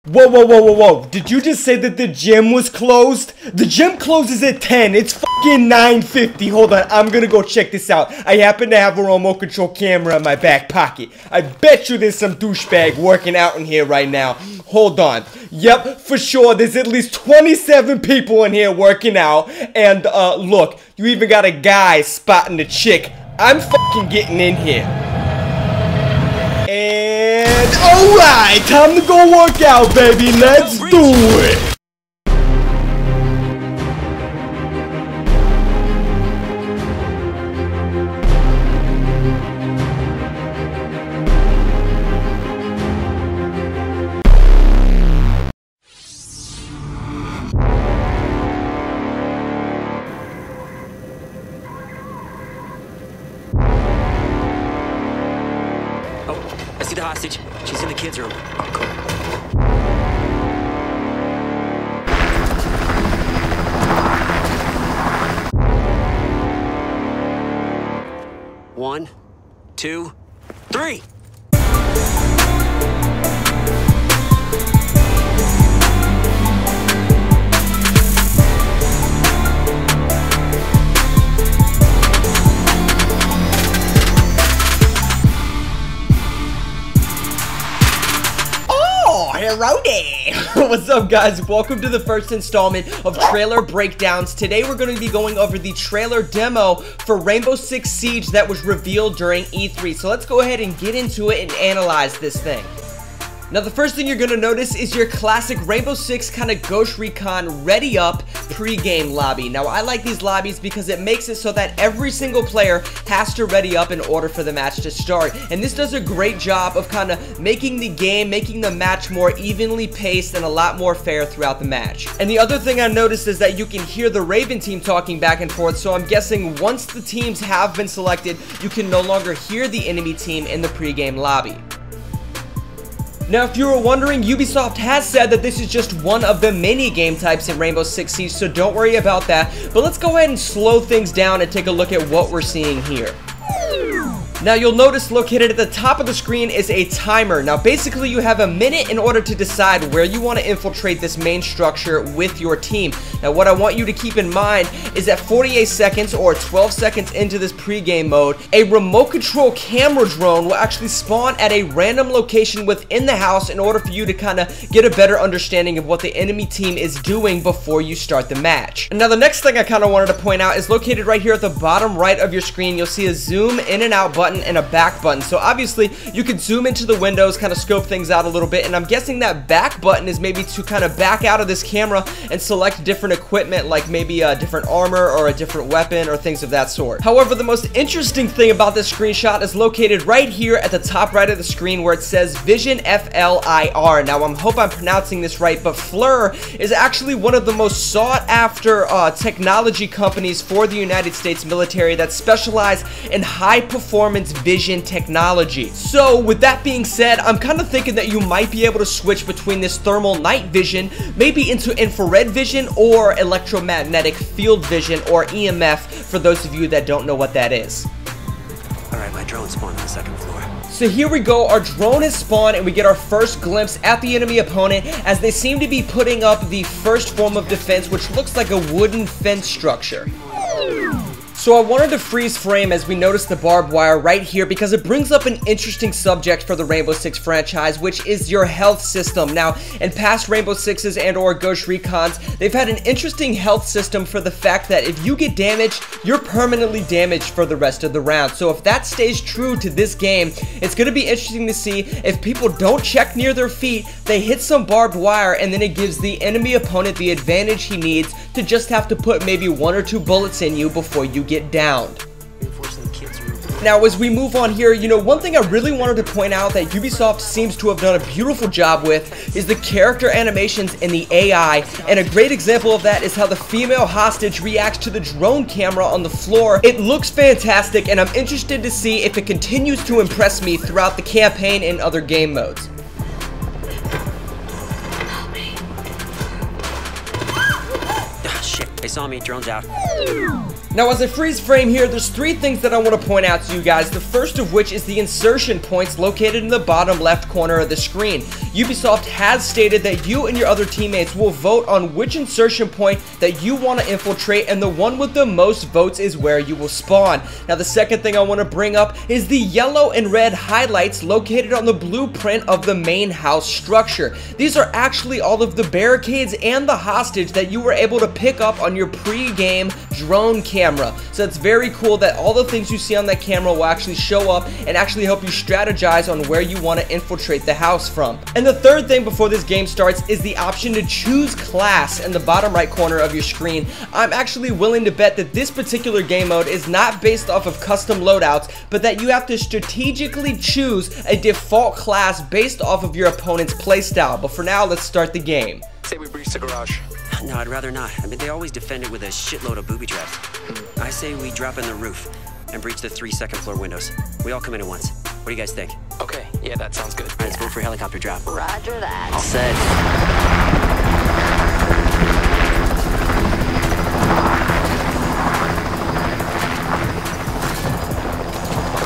Whoa, whoa, whoa, whoa, whoa. Did you just say that the gym was closed? The gym closes at 10. It's fucking 9:50. Hold on, I'm gonna go check this out. I happen to have a remote control camera in my back pocket. I bet you there's some douchebag working out in here right now. Hold on. Yep, for sure, there's at least 27 people in here working out. And, look, you even got a guy spotting the chick. I'm fucking getting in here. And alright, time to go work out, baby. Let's do it. I see the hostage. She's in the kids' room. Oh, cool. One, two, three. Hello there! What's up, guys? Welcome to the first installment of Trailer Breakdowns. Today we're going to be going over the trailer demo for Rainbow Six Siege that was revealed during E3. So let's go ahead and get into it and analyze this thing. Now, the first thing you're going to notice is your classic Rainbow Six kind of Ghost Recon ready up pre-game lobby. Now, I like these lobbies because it makes it so that every single player has to ready up in order for the match to start. And this does a great job of kind of making the game, making the match more evenly paced and a lot more fair throughout the match. And the other thing I noticed is that you can hear the Raven team talking back and forth, so I'm guessing once the teams have been selected, you can no longer hear the enemy team in the pre-game lobby. Now, if you were wondering, Ubisoft has said that this is just one of the many game types in Rainbow Six Siege, so don't worry about that. But let's go ahead and slow things down and take a look at what we're seeing here. Now, you'll notice located at the top of the screen is a timer. Now, basically, you have a minute in order to decide where you want to infiltrate this main structure with your team. Now, what I want you to keep in mind is that 48 seconds or 12 seconds into this pregame mode, a remote control camera drone will actually spawn at a random location within the house in order for you to kind of get a better understanding of what the enemy team is doing before you start the match. And now, the next thing I kind of wanted to point out is located right here at the bottom right of your screen. You'll see a zoom in and out button and a back button. So obviously you can zoom into the windows, kind of scope things out a little bit, and I'm guessing that back button is maybe to kind of back out of this camera and select different equipment, like maybe a different armor or a different weapon or things of that sort. However, the most interesting thing about this screenshot is located right here at the top right of the screen where it says Vision FLIR. Now, I hope I'm pronouncing this right, but FLIR is actually one of the most sought after technology companies for the United States military that specialize in high performance vision technology. So with that being said, I'm kind of thinking that you might be able to switch between this thermal night vision maybe into infrared vision or electromagnetic field vision, or EMF, for those of you that don't know what that is. Alright, my drone spawned on the second floor. So here we go, our drone has spawned and we get our first glimpse at the enemy opponent as they seem to be putting up the first form of defense, which looks like a wooden fence structure. So I wanted to freeze frame as we notice the barbed wire right here because it brings up an interesting subject for the Rainbow Six franchise, which is your health system. Now, in past Rainbow Sixes and or Ghost Recons, they've had an interesting health system for the fact that if you get damaged, you're permanently damaged for the rest of the round. So if that stays true to this game, it's going to be interesting to see if people don't check near their feet, they hit some barbed wire, and then it gives the enemy opponent the advantage he needs to just have to put maybe 1 or 2 bullets in you before you get downed. Now, as we move on here, you know, one thing I really wanted to point out that Ubisoft seems to have done a beautiful job with is the character animations and the AI, and a great example of that is how the female hostage reacts to the drone camera on the floor. It looks fantastic, and I'm interested to see if it continues to impress me throughout the campaign and other game modes. Ah, shit, they saw me, drone's out. Now, as I freeze frame here, there's three things that I want to point out to you guys. The first of which is the insertion points located in the bottom left corner of the screen. Ubisoft has stated that you and your other teammates will vote on which insertion point that you want to infiltrate, and the one with the most votes is where you will spawn. Now, the second thing I want to bring up is the yellow and red highlights located on the blueprint of the main house structure. These are actually all of the barricades and the hostage that you were able to pick up on your pre-game drone camera. So it's very cool that all the things you see on that camera will actually show up and actually help you strategize on where you want to infiltrate the house from. And the third thing before this game starts is the option to choose class in the bottom right corner of your screen. I'm actually willing to bet that this particular game mode is not based off of custom loadouts, but that you have to strategically choose a default class based off of your opponent's playstyle. But for now, let's start the game. Say we breach the garage. No, I'd rather not. I mean, they always defend it with a shitload of booby traps. I say we drop in the roof and breach the 3 second floor windows. We all come in at once. What do you guys think? Okay, yeah, that sounds good. All right, let's go for a helicopter drop. Roger that. All set.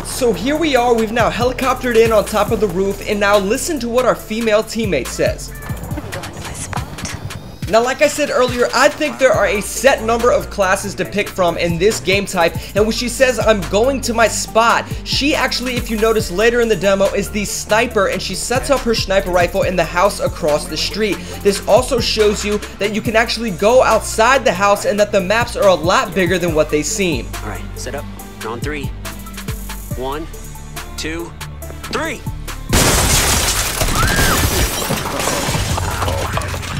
So here we are, we've now helicoptered in on top of the roof, and now listen to what our female teammate says. I'm going to my spot. Now, like I said earlier, I think there are a set number of classes to pick from in this game type, and when she says I'm going to my spot, she actually, if you notice later in the demo, is the sniper, and she sets up her sniper rifle in the house across the street. This also shows you that you can actually go outside the house and that the maps are a lot bigger than what they seem. All right, set up. On 3. 1, 2, 3.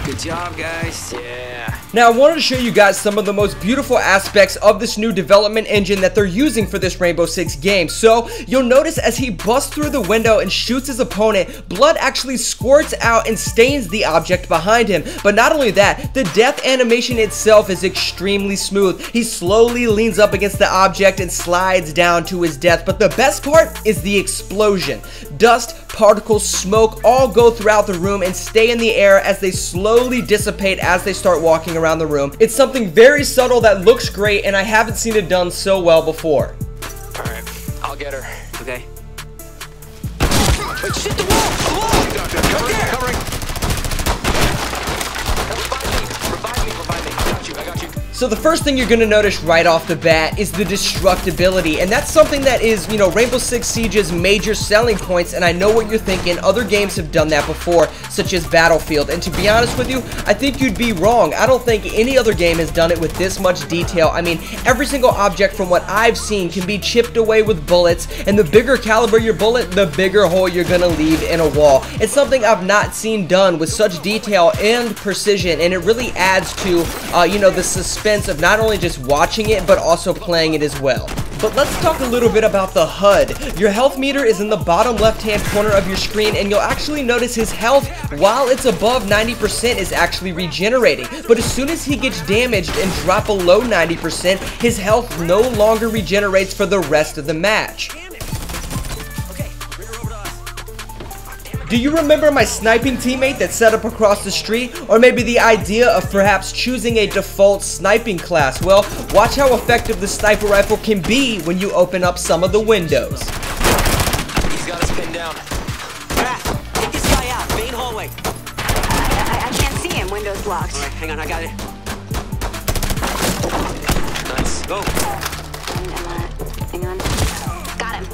Good job, guys. Yeah. Now, I wanted to show you guys some of the most beautiful aspects of this new development engine that they're using for this Rainbow Six game. So, you'll notice as he busts through the window and shoots his opponent, blood actually squirts out and stains the object behind him. But not only that, the death animation itself is extremely smooth. He slowly leans up against the object and slides down to his death. But the best part is the explosion. Dust, particles, smoke all go throughout the room and stay in the air as they slowly dissipate as they start walking around the room. It's something very subtle that looks great, and I haven't seen it done so well before. Alright, I'll get her. Okay. Wait, shit, the wall! The wall! Covering, covering! Revive me! I got you. So the first thing you're going to notice right off the bat is the destructibility, and that's something that is, you know, Rainbow Six Siege's major selling points, and I know what you're thinking. Other games have done that before, such as Battlefield, and to be honest with you, I think you'd be wrong. I don't think any other game has done it with this much detail. I mean, every single object from what I've seen can be chipped away with bullets, and the bigger caliber your bullet, the bigger hole you're going to leave in a wall. It's something I've not seen done with such detail and precision, and it really adds to, you know, the suspense of not only just watching it, but also playing it as well. But let's talk a little bit about the HUD. Your health meter is in the bottom left-hand corner of your screen, and you'll actually notice his health, while it's above 90%, is actually regenerating. But as soon as he gets damaged and drop below 90%, his health no longer regenerates for the rest of the match. Do you remember my sniping teammate that set up across the street? Or maybe the idea of perhaps choosing a default sniping class? Well, watch how effective the sniper rifle can be when you open up some of the windows. He's got us pinned down. Wrath, take this guy out. Main hallway. I can't see him. Window's locked. All right, hang on, I got it. Nice. Go. Hang on. Got him.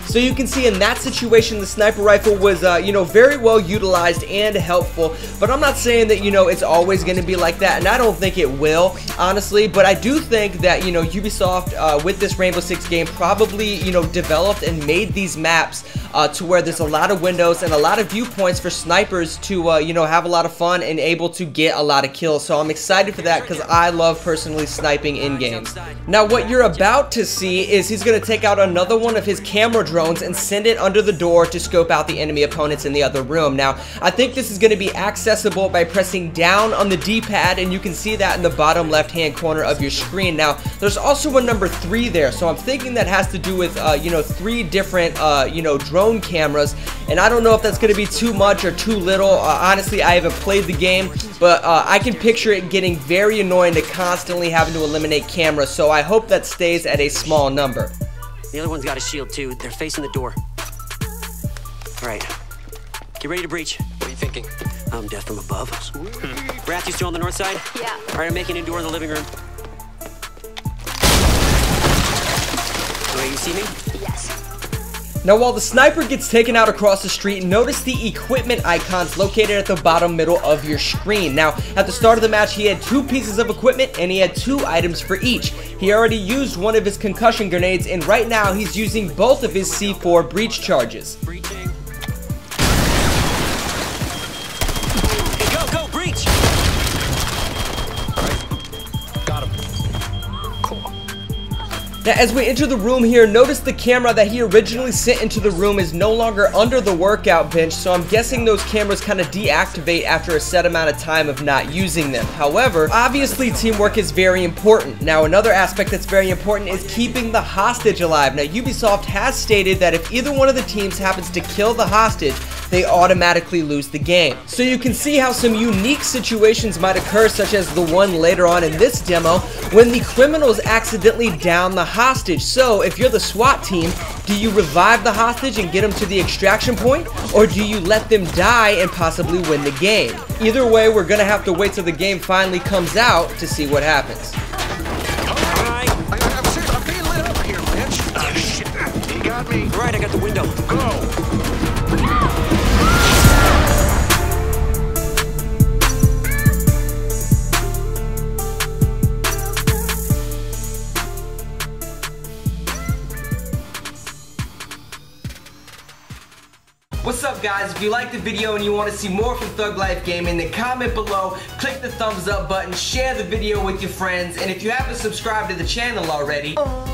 So you can see in that situation, the sniper rifle was, you know, very well utilized and helpful. But I'm not saying that, you know, it's always going to be like that, and I don't think it will, honestly. But I do think that, you know, Ubisoft, with this Rainbow Six game, probably, you know, developed and made these maps to where there's a lot of windows and a lot of viewpoints for snipers to, you know, have a lot of fun and able to get a lot of kills. So I'm excited for that because I love personally sniping in games. Now, what you're about to see is he's going to take out another one of his camera drones drones and send it under the door to scope out the enemy opponents in the other room. Now, I think this is going to be accessible by pressing down on the D-pad, and you can see that in the bottom left-hand corner of your screen. Now, there's also a number 3 there, so I'm thinking that has to do with, 3 different, drone cameras, and I don't know if that's going to be too much or too little. Honestly, I haven't played the game, but I can picture it getting very annoying to constantly having to eliminate cameras, so I hope that stays at a small number. The other one's got a shield too. They're facing the door. All right, get ready to breach. What are you thinking? I'm death from above. Wrath, you still on the north side? Yeah. All right, I'm making a door in the living room. All right, you see me? Yes. Now, while the sniper gets taken out across the street, notice the equipment icons located at the bottom middle of your screen. Now, at the start of the match, he had 2 pieces of equipment and he had 2 items for each. He already used one of his concussion grenades, and right now he's using both of his C4 breach charges. Breaching. Hey, go, breach! All right. Got him. Cool. Now, as we enter the room here, notice the camera that he originally sent into the room is no longer under the workout bench, so I'm guessing those cameras kind of deactivate after a set amount of time of not using them. However, obviously teamwork is very important. Now, another aspect that's very important is keeping the hostage alive. Now, Ubisoft has stated that if either one of the teams happens to kill the hostage, they automatically lose the game. So you can see how some unique situations might occur, such as the one later on in this demo, when the criminals accidentally down the hostage. So if you're the SWAT team, do you revive the hostage and get them to the extraction point, or do you let them die and possibly win the game? Either way, we're gonna have to wait till the game finally comes out to see what happens. Alright. I'm serious. I'm being lit up here, Lynch. Oh, shit. You got me. Alright, I got the window. Go. What's up, guys? If you liked the video and you want to see more from Thug Life Gaming, then comment below, click the thumbs up button, share the video with your friends, and if you haven't subscribed to the channel already, but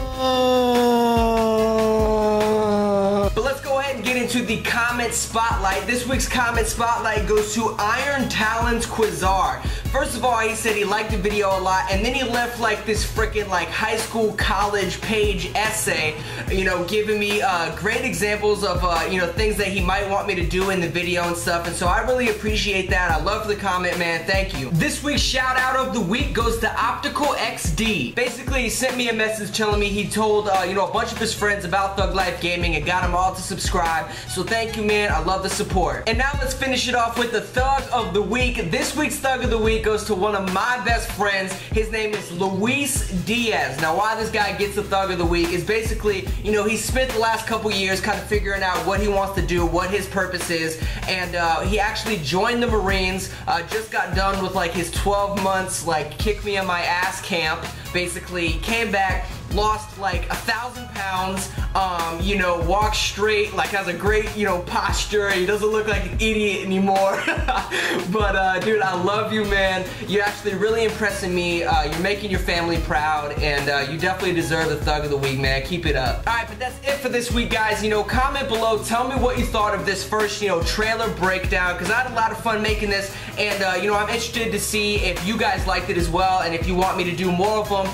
let's go ahead and get into the comment spotlight. This week's comment spotlight goes to Iron Talons Quizar. First of all, he said he liked the video a lot, and then he left like this freaking like high school, college page essay, giving me great examples of things that he might want me to do in the video and stuff, and so I really appreciate that. I love the comment, man. Thank you. This week's shout out of the week goes to Optical XD. Basically, he sent me a message telling me he told a bunch of his friends about Thug Life Gaming and got them all to subscribe. So thank you, man. I love the support. And now let's finish it off with the Thug of the Week. This week's Thug of the Week goes to one of my best friends. His name is Luis Diaz. Now, why this guy gets the Thug of the Week is basically, he spent the last couple years kind of figuring out what he wants to do, what his purpose is, and he actually joined the Marines, just got done with like his 12 months like kick me on my ass camp. Basically, came back, lost like 1,000 pounds, walks straight, like has a great, posture. He doesn't look like an idiot anymore. But dude, I love you, man. You're actually really impressing me. You're making your family proud, and you definitely deserve the Thug of the Week, man. Keep it up. Alright, but that's it for this week, guys. Comment below, tell me what you thought of this first, trailer breakdown, because I had a lot of fun making this, and I'm interested to see if you guys liked it as well, and if you want me to do more of them,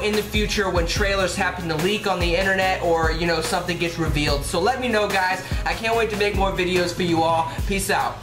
in the future when trailers happen to leak on the internet, or something gets revealed. So let me know, guys. I can't wait to make more videos for you all. Peace out.